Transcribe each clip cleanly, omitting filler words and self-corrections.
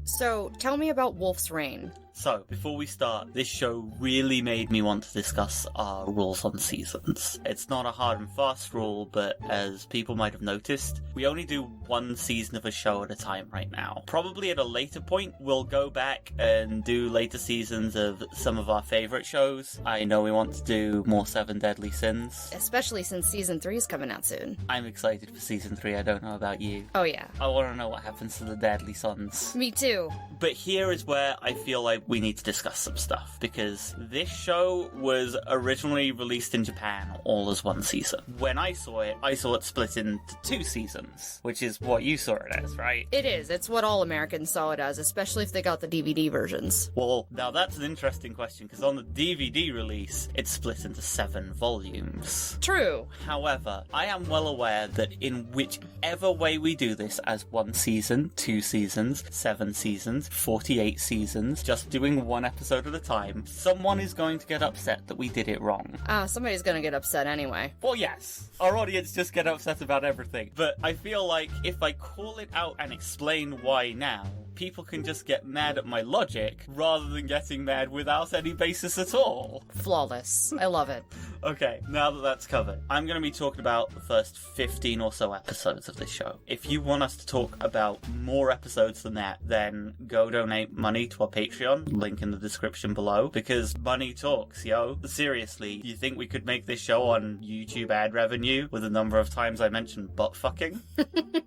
So, tell me about Wolf's Rain. So, before we start, this show really made me want to discuss our rules on seasons. It's not a hard and fast rule, but as people might have noticed, we only do one season of a show at a time right now. Probably at a later point, we'll go back and do later seasons of some of our favourite shows. I know we want to do more Seven Deadly Sins. Especially since Season 3 is coming out soon. I'm excited for Season 3, I don't know about you. Oh yeah. I want to know what happens to the Deadly Sons. Me too. But here is where I feel like we need to discuss some stuff, because this show was originally released in Japan all as one season. When I saw it split into 2 seasons, which is what you saw it as, right? It is. It's what all Americans saw it as, especially if they got the DVD versions. Well, now that's an interesting question, because on the DVD release, it's split into 7 volumes. True. However, I am well aware that in whichever way we do this, as 1 season, 2 seasons, 7 seasons, 48 seasons, just doing 1 episode at a time, someone is going to get upset that we did it wrong. Somebody's gonna get upset anyway. Well, yes. Our audience just get upset about everything. But I feel like if I call it out and explain why now, people can just get mad at my logic rather than getting mad without any basis at all. Flawless. I love it. Okay, now that that's covered, I'm going to be talking about the first 15 or so episodes of this show. If you want us to talk about more episodes than that, then go donate money to our Patreon, link in the description below, because money talks, yo. Seriously, you think we could make this show on YouTube ad revenue with the number of times I mentioned butt fucking?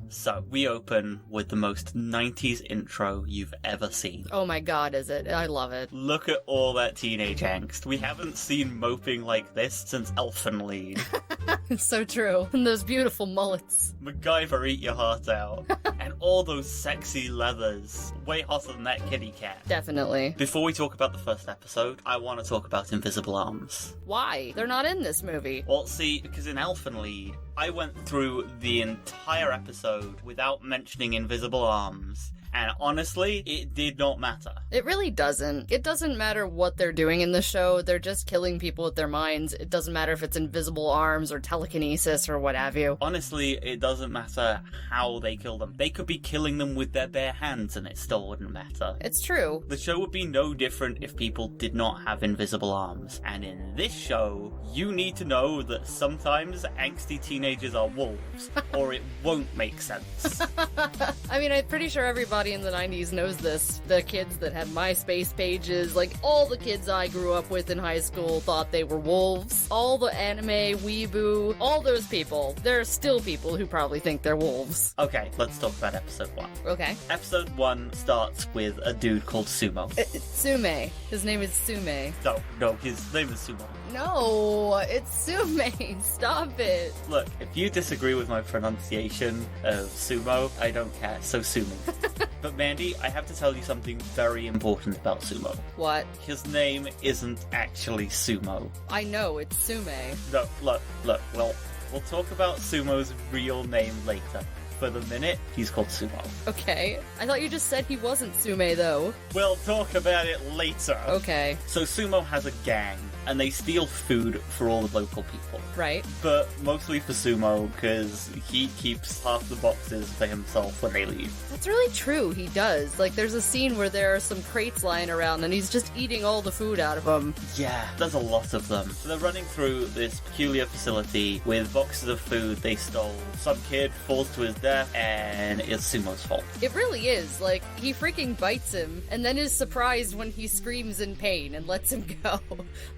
So, we open with the most 90s intro you've ever seen. Oh my god, is it? I love it. Look at all that teenage angst. We haven't seen moping like this since Elfenlied. It's so true. And those beautiful mullets. MacGyver, eat your heart out. And all those sexy leathers. Way hotter than that kitty cat. Definitely. Before we talk about the first episode, I want to talk about Invisible Arms. Why? They're not in this movie. Well, see, because in Elfenlied, I went through the entire episode without mentioning Invisible Arms. And honestly, it did not matter. It really doesn't. It doesn't matter what they're doing in the show. They're just killing people with their minds. It doesn't matter if it's invisible arms or telekinesis or what have you. Honestly, it doesn't matter how they kill them. They could be killing them with their bare hands and it still wouldn't matter. It's true. The show would be no different if people did not have invisible arms. And in this show, you need to know that sometimes angsty teenagers are wolves, or it won't make sense. I mean, I'm pretty sure everybody in the 90s knows this. The kids that had MySpace pages, like all the kids I grew up with in high school thought they were wolves. All the anime, weeboo, all those people. There are still people who probably think they're wolves. Okay, let's talk about episode 1. Okay. Episode 1 starts with a dude called Sumo. Sume. His name is Sume. No, his name is Sumo. No, it's Sume. Stop it. Look, if you disagree with my pronunciation of sumo, I don't care, so sue me. But Mandy, I have to tell you something very important about Sumo. What? His name isn't actually Sumo. I know, it's Sume. No, look, we'll talk about Sumo's real name later. For the minute, he's called Sumo. Okay. I thought you just said he wasn't Sume, though. We'll talk about it later. Okay. So Sumo has a gang, and they steal food for all the local people. Right. But mostly for Sumo, because he keeps half the boxes for himself when they leave. That's really true, he does. Like, there's a scene where there are some crates lying around, and he's just eating all the food out of them. Yeah, there's a lot of them. So they're running through this peculiar facility with boxes of food they stole. Some kid falls to his death, and it's Sumo's fault. It really is. Like, he freaking bites him, and then is surprised when he screams in pain and lets him go.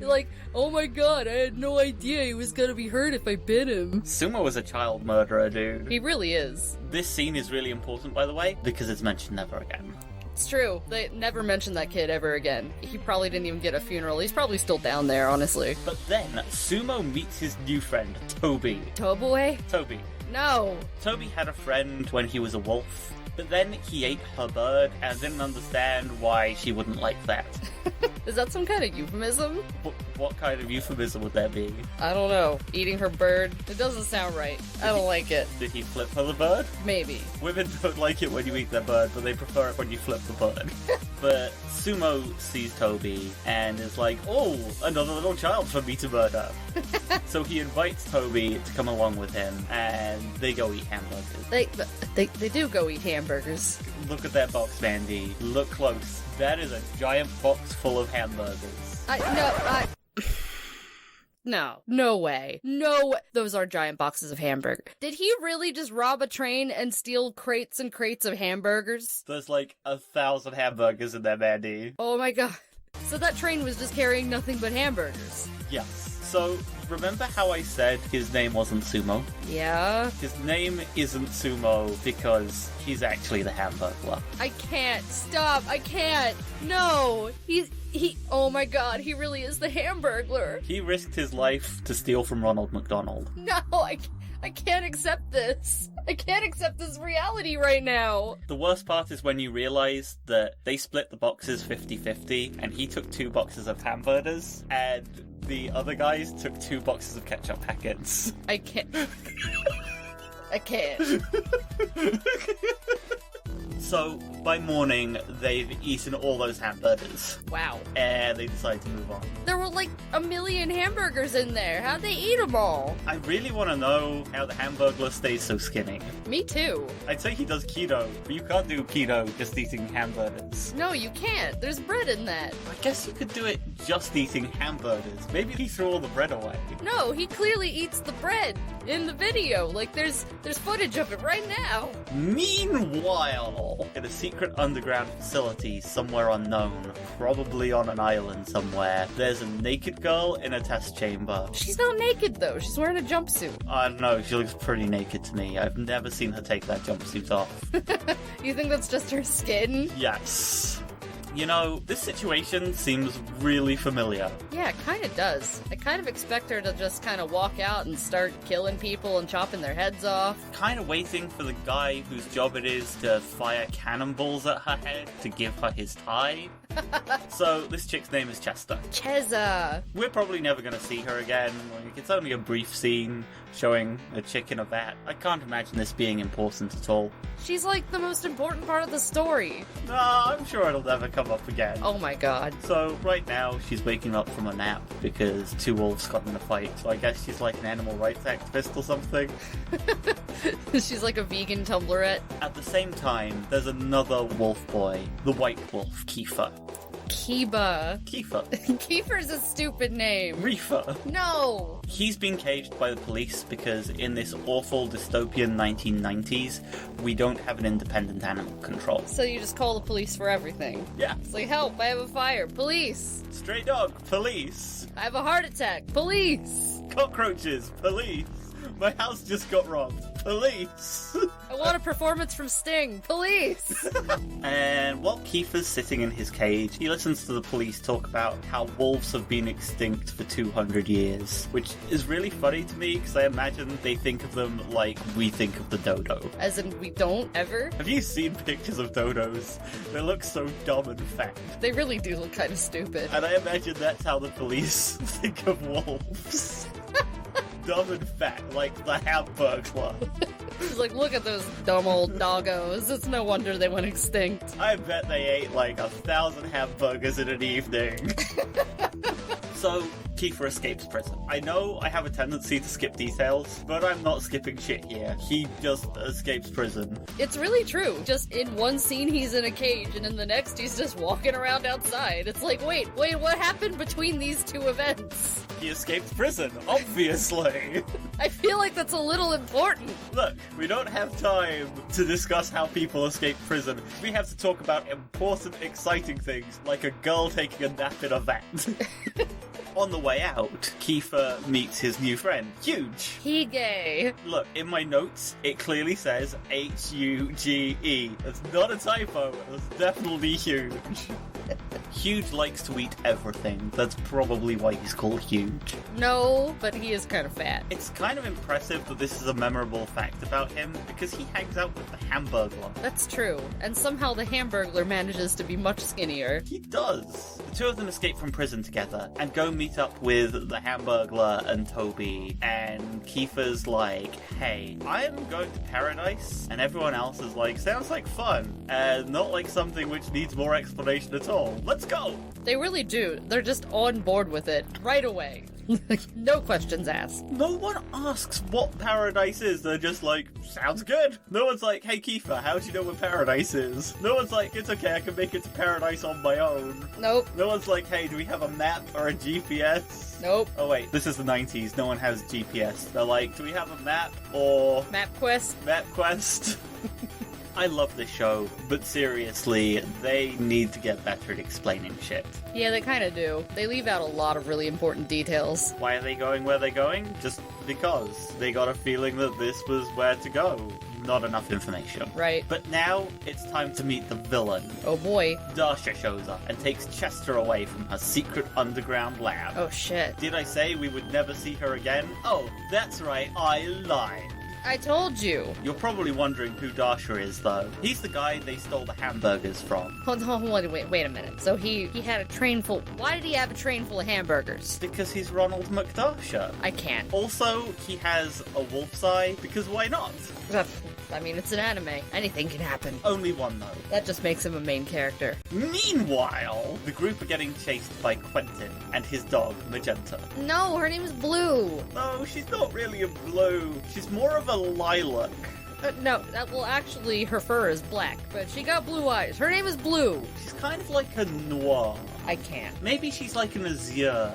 Like, oh my god, I had no idea he was gonna be hurt if I bit him. Sumo is a child murderer, dude. He really is. This scene is really important, by the way, because it's mentioned never again. It's true. They never mentioned that kid ever again. He probably didn't even get a funeral. He's probably still down there, honestly. But then, Sumo meets his new friend, Toby. Toboe? Toby. No. Toby had a friend when he was a wolf, but then he ate her bird and didn't understand why she wouldn't like that. Is that some kind of euphemism? What kind of euphemism would that be? I don't know. Eating her bird? It doesn't sound right. I don't like it. Did he flip her the bird? Maybe. Women don't like it when you eat their bird, but they prefer it when you flip the bird. But Sumo sees Toby and is like, oh, another little child for me to murder. So he invites Toby to come along with him, and they go eat hamburgers. They do go eat hamburgers. Look at that box, Mandy. Look close. That is a giant box full of hamburgers. No way. No, those are giant boxes of hamburger. Did he really just rob a train and steal crates and crates of hamburgers? There's like 1,000 hamburgers in there, Mandy. Oh my god. So that train was just carrying nothing but hamburgers. Yes. So, remember how I said his name wasn't Sumo? Yeah? His name isn't Sumo because he's actually the Hamburglar. I can't. Stop. I can't. No. He, oh my god, he really is the Hamburglar. He risked his life to steal from Ronald McDonald. No, I can't accept this. I can't accept this reality right now. The worst part is when you realize that they split the boxes 50-50 and he took 2 boxes of hamburgers and the other guys took 2 boxes of ketchup packets. I can't. I can't. So, by morning, they've eaten all those hamburgers. Wow. And they decide to move on. There were like 1 million hamburgers in there. How'd they eat them all? I really want to know how the Hamburglar stays so skinny. Me too. I'd say he does keto, but you can't do keto just eating hamburgers. No, you can't. There's bread in that. I guess you could do it just eating hamburgers. Maybe he threw all the bread away. No, he clearly eats the bread in the video. Like, there's footage of it right now. Meanwhile, in a secret underground facility somewhere unknown, probably on an island somewhere, there's a naked girl in a test chamber. She's not naked, though. She's wearing a jumpsuit. I don't know, she looks pretty naked to me. I've never seen her take that jumpsuit off. You think that's just her skin? Yes. You know, this situation seems really familiar. Yeah, it kind of does. I kind of expect her to just kind of walk out and start killing people and chopping their heads off. Kind of waiting for the guy whose job it is to fire cannonballs at her head to give her his tie. So, this chick's name is Chester. Cheza. We're probably never going to see her again. Like, it's only a brief scene showing a chick in a vat. I can't imagine this being important at all. She's like the most important part of the story. No, I'm sure it'll never come up again. Oh my god. So, right now, she's waking up from a nap because 2 wolves got in a fight. So I guess she's like an animal rights activist or something. She's like a vegan Tumblrette. At the same time, there's another wolf boy, the white wolf, Kiefer. Kiba. Kiefer. Kiefer's a stupid name. Reefer. No. He's been caged by the police because in this awful dystopian 1990s, we don't have an independent animal control. So you just call the police for everything. Yeah. It's like, help, I have a fire. Police. Stray dog. Police. I have a heart attack. Police. Cockroaches. Police. My house just got robbed. Police! I want a performance from Sting. Police! And while Kiefer's sitting in his cage, he listens to the police talk about how wolves have been extinct for 200 years, which is really funny to me because I imagine they think of them like we think of the dodo. As in, we don't ever? Have you seen pictures of dodos? They look so dumb and fat. They really do look kind of stupid. And I imagine that's how the police think of wolves. Dumb and fat, like the Hamburglar. She's like, look at those dumb old doggos. It's no wonder they went extinct. I bet they ate like 1,000 hamburgers in an evening. So, Kiefer escapes prison. I know I have a tendency to skip details, but I'm not skipping shit here. He just escapes prison. It's really true. Just in one scene he's in a cage, and in the next he's just walking around outside. It's like, wait, what happened between these two events? He escaped prison, obviously. I feel like that's a little important. Look, we don't have time to discuss how people escape prison. We have to talk about important, exciting things, like a girl taking a nap in a vat. On the way out, Kiefer meets his new friend, Huge. Hige. Look, in my notes, it clearly says Huge. That's not a typo. That's definitely Huge. Huge likes to eat everything. That's probably why he's called Huge. No, but he is kind of fat. It's kind of impressive that this is a memorable fact about him, because he hangs out with the Hamburglar. That's true. And somehow the Hamburglar manages to be much skinnier. He does. The two of them escape from prison together and go meet up with the Hamburglar and Toby, and Kiefer's like, hey, I'm going to paradise, and everyone else is like, sounds like fun, and not like something which needs more explanation at all. Let's go! They really do. They're just on board with it right away. No questions asked. No one asks what paradise is. They're just like, sounds good. No one's like, hey Kiefer, how do you know what paradise is? No one's like, it's okay, I can make it to paradise on my own. Nope. No one's like, hey, do we have a map or a GPS? Nope. Oh wait, this is the 90s. No one has GPS. They're like, do we have a map or... MapQuest? MapQuest? I love this show, but seriously, they need to get better at explaining shit. Yeah, they kind of do. They leave out a lot of really important details. Why are they going where they're going? Just because. They got a feeling that this was where to go. Not enough information. Right. But now, it's time to meet the villain. Oh boy. Dasha shows up and takes Chester away from her secret underground lab. Oh shit. Did I say we would never see her again? Oh, that's right, I lied. I told you. You're probably wondering who Dasha is, though. He's the guy they stole the hamburgers from. Hold on, wait a minute. So he had a train full... Why did he have a train full of hamburgers? Because he's Ronald McDasha. I can't. Also, he has a wolf's eye, because why not? I mean, it's an anime. Anything can happen. Only one, though. That just makes him a main character. Meanwhile, the group are getting chased by Quentin and his dog, Magenta. No, her name is Blue. No, she's not really a blue. She's more of a lilac. No, well, actually, her fur is black, but she got blue eyes. Her name is Blue. She's kind of like a noir. I can't. Maybe she's like an azure.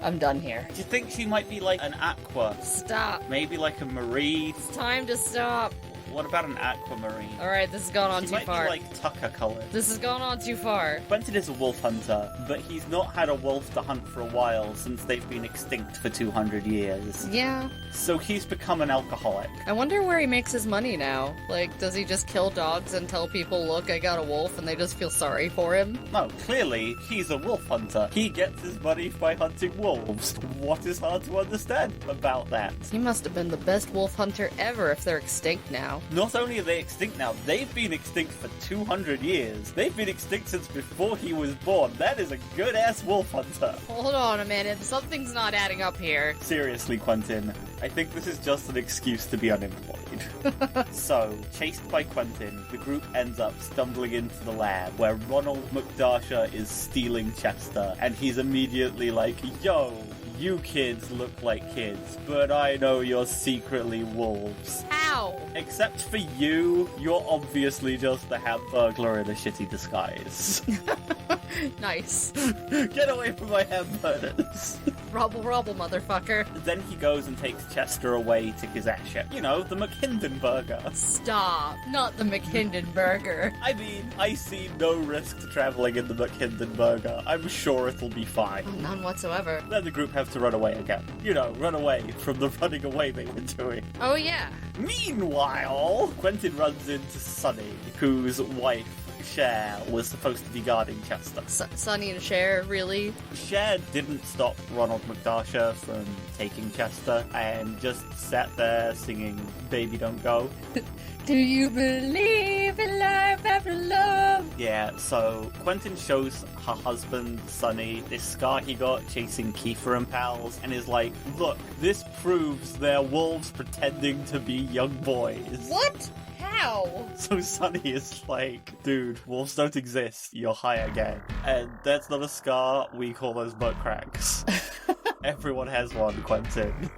I'm done here. Do you think she might be like an aqua? Stop. Maybe like a marine? It's time to stop. What about an aquamarine? Alright, this has gone on She too might far. be like Tucker colored. This has gone on too far. Quentin is a wolf hunter, but he's not had a wolf to hunt for a while since they've been extinct for 200 years. Yeah. So he's become an alcoholic. I wonder where he makes his money now. Like, does he just kill dogs and tell people, look, I got a wolf, and they just feel sorry for him? No, clearly, he's a wolf hunter. He gets his money by hunting wolves. What is hard to understand about that? He must have been the best wolf hunter ever if they're extinct now. Not only are they extinct now, they've been extinct for 200 years. They've been extinct since before he was born. That is a good-ass wolf hunter. Hold on a minute, something's not adding up here. Seriously, Quentin, I think this is just an excuse to be unemployed. So, chased by Quentin, the group ends up stumbling into the lab where Ronald McDasha is stealing Chester, and he's immediately like, yo, you kids look like kids, but I know you're secretly wolves. How? Except for you, you're obviously just the Hamburglar in a shitty disguise. Nice. Get away from my hamburgers. Rubble, motherfucker. Then he goes and takes Chester away to his airship. You know, the McHindenburger. Stop. Not the McHindenburger. I mean, I see no risk to traveling in the McHindenburger. I'm sure it'll be fine. None whatsoever. Then the group have to run away again. You know, run away from the running away they were doing. Oh, yeah. Meanwhile, Quentin runs into Sunny, whose wife, Cher, was supposed to be guarding Chester. Sonny and Cher, really? Cher didn't stop Ronald McDasha from taking Chester and just sat there singing Baby Don't Go. Do you believe in life after love? Yeah, so Quentin shows her husband, Sonny, this scar he got chasing Kiefer and pals, and is like, look, this proves they're wolves pretending to be young boys. What? How? So Sonny is like, dude, wolves don't exist, you're high again. And that's not a scar, we call those butt cracks. Everyone has one, Quentin.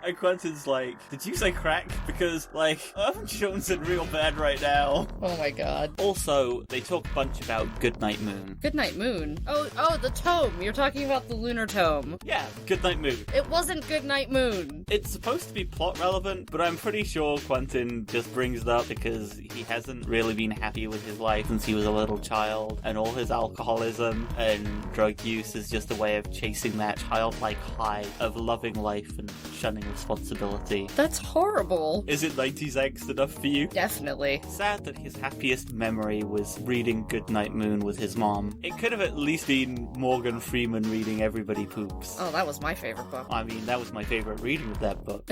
And Quentin's like, did you say crack? Because, like, I'm jonesing real bad right now. Oh my god. Also, they talk a bunch about Goodnight Moon. Goodnight Moon. Oh, the tome. You're talking about the lunar tome. Yeah, Goodnight Moon. It wasn't Goodnight Moon. It's supposed to be plot relevant, but I'm pretty sure Quentin just brings it up because he hasn't really been happy with his life since he was a little child, and all his alcoholism and drug use is just a way of chasing that childlike high of loving life and shunning responsibility. That's horrible. Is it 90s angst enough for you? Definitely. Sad that his happiest memory was reading Goodnight Moon with his mom. It could have at least been Morgan Freeman reading Everybody Poops. Oh, that was my favorite book. I mean, that was my favorite reading of that book.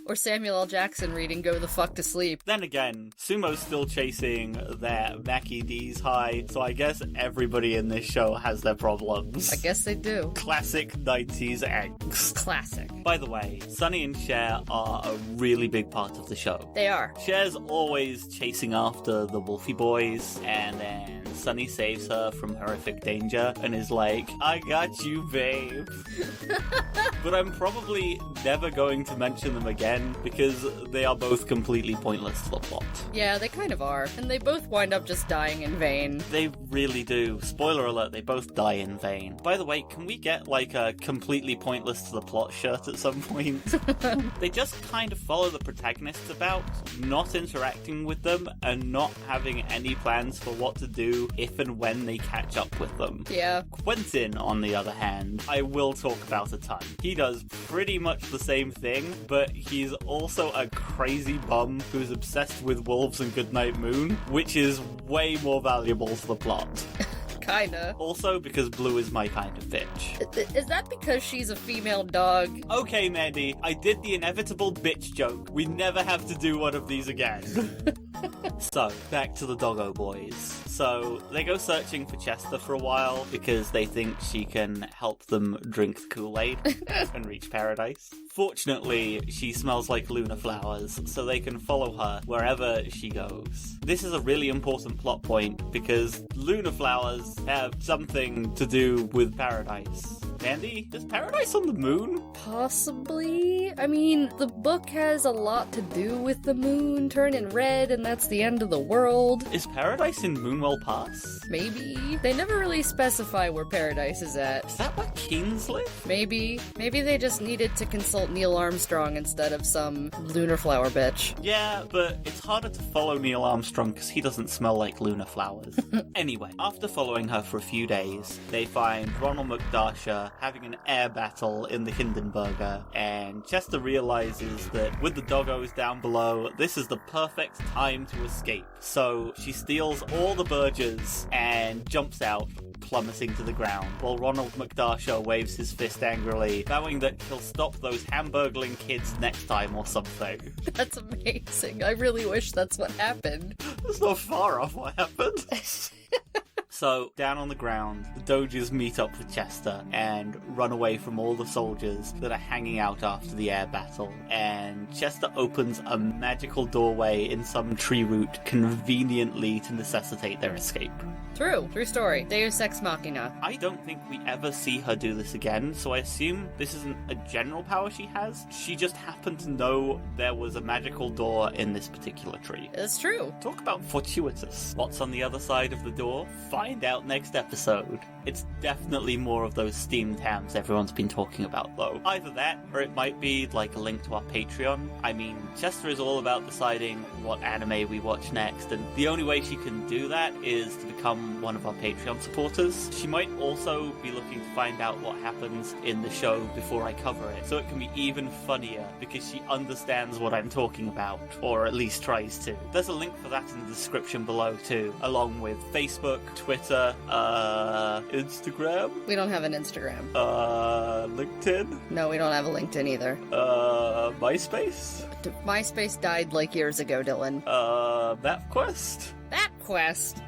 Or Samuel L. Jackson reading Go the Fuck to Sleep. Then again, Sumo's still chasing their Mackie D's high, so I guess everybody in this show has their problems. I guess they do. Classic 90s angst. Classic. By the way, Sunny and Cher are a really big part of the show. They are. Cher's always chasing after the Wolfie boys, and then Sunny saves her from horrific danger and is like, I got you, babe. But I'm probably never going to mention them again because they are both completely pointless to the plot. Yeah, they kind of are. And they both wind up just dying in vain. They really do. Spoiler alert, they both die in vain. By the way, can we get like a completely pointless to the plot shirt at some point? They just kind of follow the protagonists about, not interacting with them and not having any plans for what to do if and when they catch up with them. Yeah. Quentin, on the other hand, I will talk about a ton. He does pretty much the same thing, but he's also a crazy bum who's obsessed with wolves and Goodnight Moon, which is way more valuable to the plot. Kinda. Also because Blue is my kind of bitch. Is that because she's a female dog? Okay, Mandy, I did the inevitable bitch joke. We never have to do one of these again. So, back to the Doggo Boys. So, they go searching for Chester for a while because they think she can help them drink the Kool-Aid and reach paradise. Fortunately, she smells like Luna flowers, so they can follow her wherever she goes. This is a really important plot point because Luna flowers have something to do with paradise. Mandy, is paradise on the moon? Possibly. I mean, the book has a lot to do with the moon turning red, and that's the end of the world. Is paradise in Moonwell Pass? Maybe. They never really specify where paradise is at. Is that where Keens live? Maybe. Maybe they just needed to consult Neil Armstrong instead of some lunar flower bitch. Yeah, but it's harder to follow Neil Armstrong because he doesn't smell like Luna flowers. Anyway, after following her for a few days, they find Ronald McDarsha having an air battle in the Hindenburger, and Chester realizes that with the doggos down below, this is the perfect time to escape. So she steals all the Burgers and jumps out, plummeting to the ground, while Ronald McDarsha waves his fist angrily, vowing that he'll stop those Hamburgling kids next time or something. That's amazing. I really wish that's what happened. That's not far off what happened. So, down on the ground, the Doges meet up with Chester and run away from all the soldiers that are hanging out after the air battle. And Chester opens a magical doorway in some tree root conveniently to necessitate their escape. True story. Deus Ex Machina. I don't think we ever see her do this again, so I assume this isn't a general power she has. She just happened to know there was a magical door in this particular tree. It's true. Talk about fortuitous. What's on the other side of the door? Find out next episode. It's definitely more of those steamed hams everyone's been talking about, though. Either that, or it might be like a link to our Patreon. I mean, Chester is all about deciding what anime we watch next, and the only way she can do that is to become one of our Patreon supporters. She might also be looking to find out what happens in the show before I cover it, so it can be even funnier because she understands what I'm talking about, or at least tries to. There's a link for that in the description below too, along with Facebook, Twitter, Instagram? We don't have an Instagram. LinkedIn? No, we don't have a LinkedIn either. MySpace? MySpace died like years ago, Dylan. MapQuest? MapQuest?